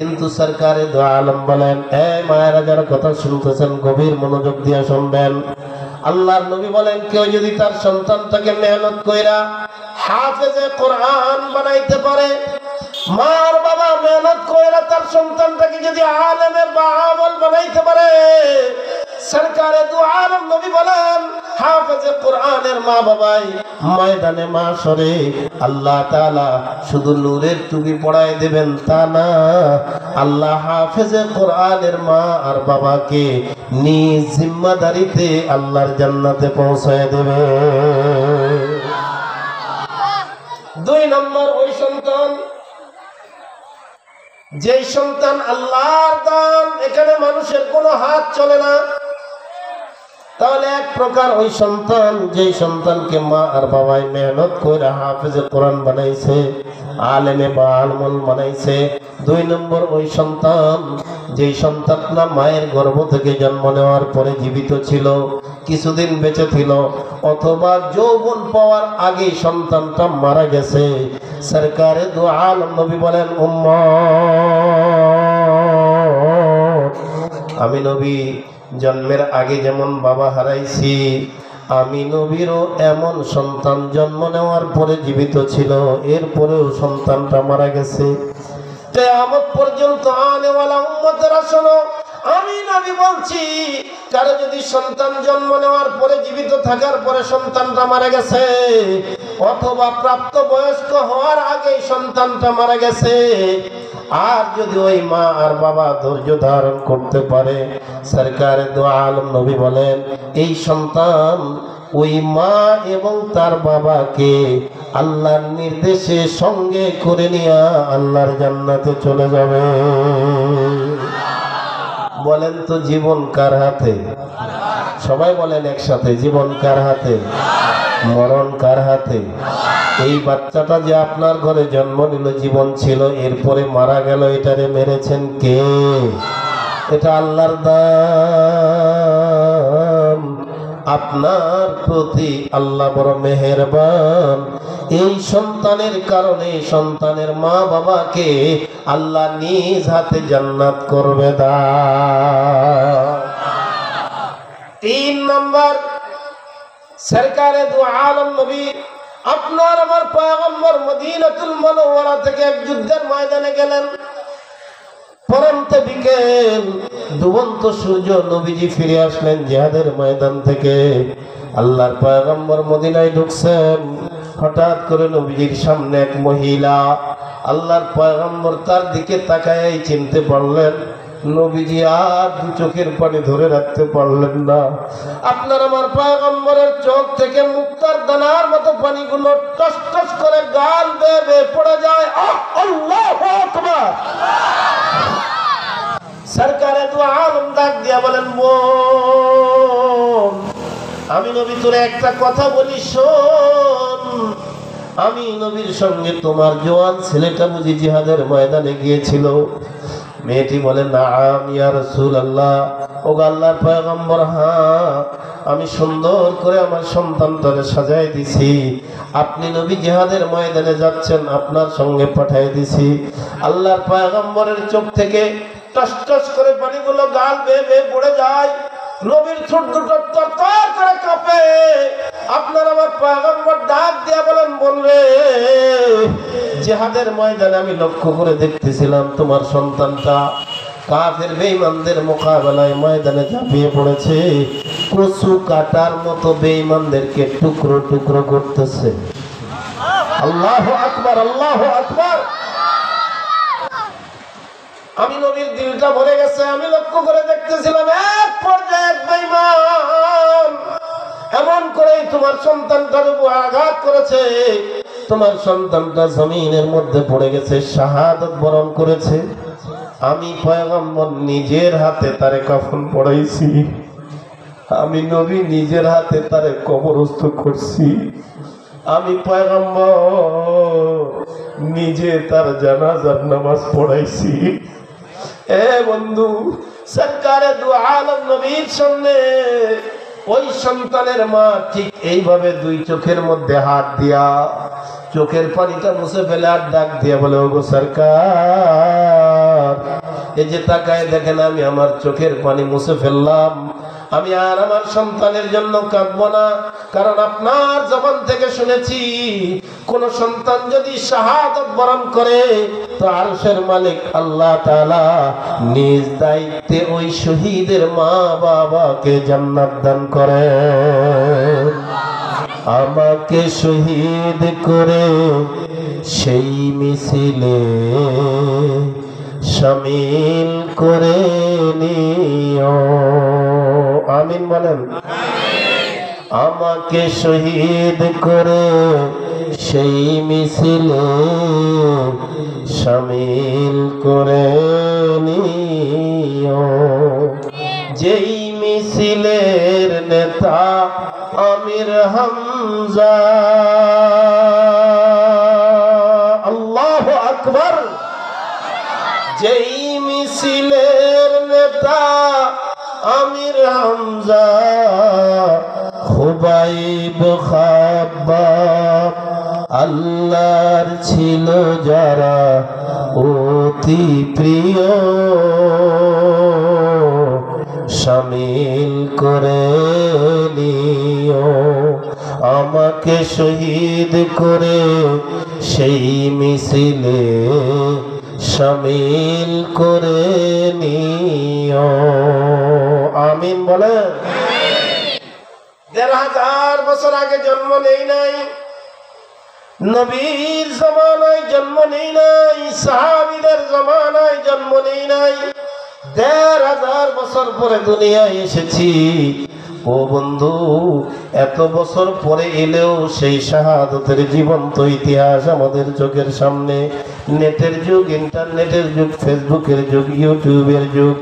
কিন্তু সরকারে দু আলম বলেন, এই মায়েরা যারা কথা শুনতেছেন গভীর মনোযোগ দিয়ে শুনবেন। আল্লাহর নবী বলেন, কেউ যদি তার সন্তানটাকে মেহনত কইরা হাফেজে কোরআন বানাইতে পারে, মার বাবা মেহনত কইরা তার সন্তানটাকে যদি আলেমে বা আমল বানাইতে পারে, সরকারে দু আলম নবী বলেন, হাফেজে কোরআনের মা বাবাই ময়দানে মাশরে আল্লাহ তাআলা শুধু নূরের টুপি পড়ায় দেবেন তা না, আল্লাহ হাফেজে কোরআনের মা আর বাবাকে নিজ জিম্মাদারিতে আল্লাহর জান্নাতে পৌঁছায় দেবে। 2 নম্বর, ওই সন্তান যেই সন্তান আল্লাহর দান, এখানে মানুষের কোনো হাত চলে না। তাহলে এক প্রকার ওই সন্তান যেই সন্তানকে মা আর বাবাই মেহনত করে হাফেজে কোরআন বানাইছে, আলেমে বা আলমুল বানাইছে। 2 নম্বর, ওই সন্তান যেই সন্তানটা মায়ের গর্ভ থেকে জন্ম নেওয়ার পরে জীবিত ছিল, কিছুদিন বেঁচে ছিল, অথবা যৌবন পাওয়ার আগে সন্তানটা মারা গেছে। সরকারে দু আলম নবী বলেন, উম্মত, আমি নবী জন্মের আগে যেমন বাবা হারাইছি, আমি নবীরও এমন সন্তান জন্ম নেওয়ার পরে জীবিত ছিল, এরপরেও সন্তানটা মারা গেছে। কিয়ামত পর্যন্ত আনেওয়ালা উম্মতেরা শোনো, আমি নবী বলছি, কারো যদি সন্তান জন্ম নেওয়ার পরে জীবিত থাকার পরে সন্তানটা মারা গেছে, অথবা প্রাপ্ত বয়স্ক হওয়ার আগে সন্তানটা মারা গেছে, আর যদি ওই মা আর বাবা ধৈর্য ধারণ করতে পারে, সরকারে দু আলম নবী বলেন, এই সন্তান ওই মা এবং তার বাবাকে আল্লাহর নির্দেশে সঙ্গে করে নিয়ে আল্লাহর জান্নাতে চলে যাবে। বলেন তো, জীবন কার হাতে? সবাই বলেন একসাথে, জীবন কার হাতে? মরণ কার হাতে? এই বাচ্চাটা যে আপনার ঘরে জন্ম নিল, জীবন ছিল, এরপরে মারা গেল, এটারে মেরেছেন কে? এটা আল্লাহর দান। আপনার প্রতি আল্লাহ বড় মেহেরবান। এই সন্তানের কারণে সন্তানের মা বাবাকে আল্লাহ নিজ হাতে জান্নাত করবে দান। 3 নম্বর, সরকারে দু আলম নবী আপনার আমার পয়গম্বর মদিনাতুল মুনাওয়ারা থেকে এক যুদ্ধের ময়দানে গেলেন। পরন্ত বিকেল, ডুবন্ত সূর্য, নবীজি ফিরে আসলেন জিহাদের ময়দান থেকে। আল্লাহর পয়গম্বর মদিনায় ঢুকছেন, হঠাৎ করে নবীজির সামনে এক মহিলা। আল্লাহর পয়গম্বর তার দিকে তাকায় চিনতে পারলেন। নবীজি আর 2 চোখের পানি ধরে রাখতে পারলেন না। আপনার আমার পয়গম্বরের চোখ থেকে মুক্তার দানার মতো পানিগুলো টস টস করে গাল বেয়ে বেয়ে পড়ে যায়। আল্লাহু আকবার। সরকারে দু আলম ডাক দিয়া বলেন, বোন, আমি নবী তোরে একটা কথা বলি, শোন। আমি নবীর সঙ্গে তোমার জওয়ান ছেলেটা বুঝি জিহাদের ময়দানে গিয়েছিল? মেয়েটি বলে, নাম ইয়া রাসূলুল্লাহ। ও আল্লাহর পয়গম্বর, হ্যাঁ, আমি সুন্দর করে আমার সন্তানটারে সাজাই দিছি। আপনি নবী জিহাদের ময়দানে যাচ্ছেন, আপনার সঙ্গে পাঠিয়ে দিছি। আল্লাহর পয়গম্বরের চোখ থেকে টস টস করে পানিগুলো গাল বেয়ে বেয়ে পড়ে যায়। নবীর ঠোঁট দুটো তরতর করে কাঁপে। আপনার আমার পয়গম্বর ডাক দিয়া বলেন, বলবে জিহাদের ময়দানে আমি লক্ষ্য করে দেখতেছিলাম তোমার সন্তানটা কাফের বেঈমানদের মোকাবেলায় ময়দানে ঝাঁপিয়ে পড়েছে, কচু কাটার মতো বেঈমানদেরকে টুকরো টুকরো করতেছে। আল্লাহু আকবার, আল্লাহু আকবার। আমি নবীর দিলটা ভরে গেছে। আমি লক্ষ্য করে দেখতেছিলাম, এক পর্যায়ে এক বেঈমান এমন করে তোমার সন্তানটার উপর আঘাত করেছে, তোমার সন্তানটা জমিনের মধ্যে পড়ে গেছে, শাহাদাত বরণ করেছে। আমি পয়গম্বর নিজের হাতে তারে কাফন পরাইছি। আমি নবী নিজের হাতে তারে কবরস্থ করছি। আমি পয়গম্বর নিজে তার জানাজার নামাজ পড়াইছি। এ বন্ধু, সরকারে দু আলম নবীর সামনে ওই সন্তানের মা ঠিক এইভাবে 2 চোখের মধ্যে হাত দিয়া চোখের পানিটা মুছে ফেলে আর ডাক দিয়া বলে, ওগো সরকার, এই যে তাকায় দেখেন, আমি আমার চোখের পানি মুছে ফেললাম, আমি আর আমার সন্তানের জন্য কাঁদবো না। কারণ আপনার জবান থেকে শুনেছি, কোন সন্তান যদি শাহাদাত বরণ করে তো আরশের মালিক আল্লাহ তাআলা নিজ দায়িত্বে ওই শহীদের মা বাবাকে জান্নাত দান করে। আমাকে শহীদ করে সেই মিছিলে শামিল করে নিও। আমিন বলেন। আমাকে শহীদ করে সেই মিছিলে শামিল করে নিও। যেই মিছিলের নেতা আমির হামজা, আল্লাহু আকবার। যেই মিছিলের নেতা আমির হামজা, খুবাইব খাব্বাব আল্লাহর ছিল যারা অতি প্রিয়, শামিল করে নিও। আমাকে শহীদ করে সেই মিছিলে শামিল করে নিও। আমিন বলে। ১,৫০০ বছর আগে জন্ম নেই নাই, নবীর জমানায় জন্ম নেই নাই, সাহাবীদের জমানায় জন্ম নেই নাই, ১,৫০০ বছর পরে দুনিয়ায় এসেছি। ও বন্ধু, এত বছর পরে এলেও সেই শাহাদাতের জীবন্ত ইতিহাস আমাদের চোখের সামনে। নেটের যুগ, ইন্টারনেটের যুগ, ফেসবুকের যুগ, ইউটিউবের যুগ।